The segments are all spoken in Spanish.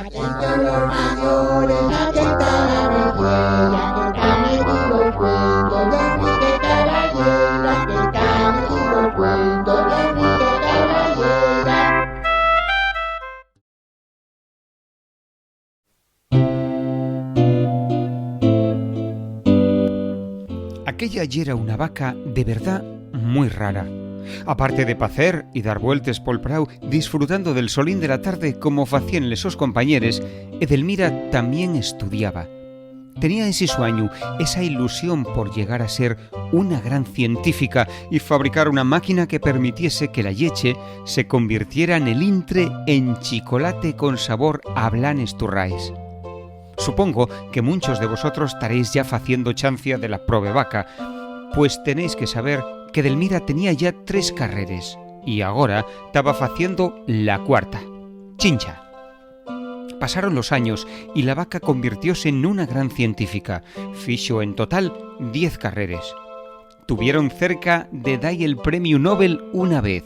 Atentos los mayores, atentas la mejilla, que están aquí los cuentos de Enrique Caballera, que están aquí los cuentos de Enrique Caballera. Aquella yera una vaca de verdad muy rara. Aparte de pacer y dar vueltes pol prau, disfrutando del solín de la tarde como facían les sos compañeres, Edelmira también estudiaba. Tenía ese sueño, esa ilusión por llegar a ser una gran científica y fabricar una máquina que permitiese que la leche se convirtiera en el intre en chocolate con sabor a blanes turrais. Supongo que muchos de vosotros estaréis ya faciendo chancia de la prove vaca, pues tenéis que saber que Edelmira tenía ya 3 carreras y ahora estaba faciendo la cuarta, chincha. Pasaron los años y la vaca convirtióse en una gran científica. Fixo en total 10 carreras. Tuvieron cerca de dar el premio Nobel una vez.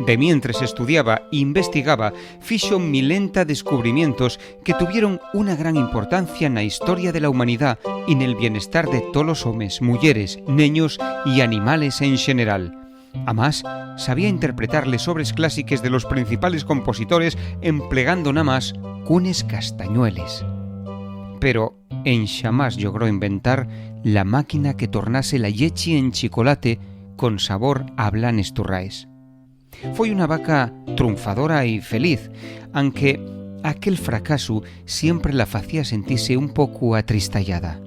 De mientras estudiaba e investigaba, fixo milenta descubrimientos que tuvieron una gran importancia en la historia de la humanidad y en el bienestar de todos los hombres, mujeres, niños y animales en general. Además, sabía interpretar les obras clásicas de los principales compositores emplegando nada más cunes castañueles. Pero en xamás logró inventar la máquina que tornase la leche en chocolate con sabor a blanes turrais. Foi una vaca triunfadora y feliz, aunque aquel fracaso siempre la facía sentirse un poco atristallada.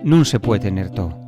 Non se puede tener todo.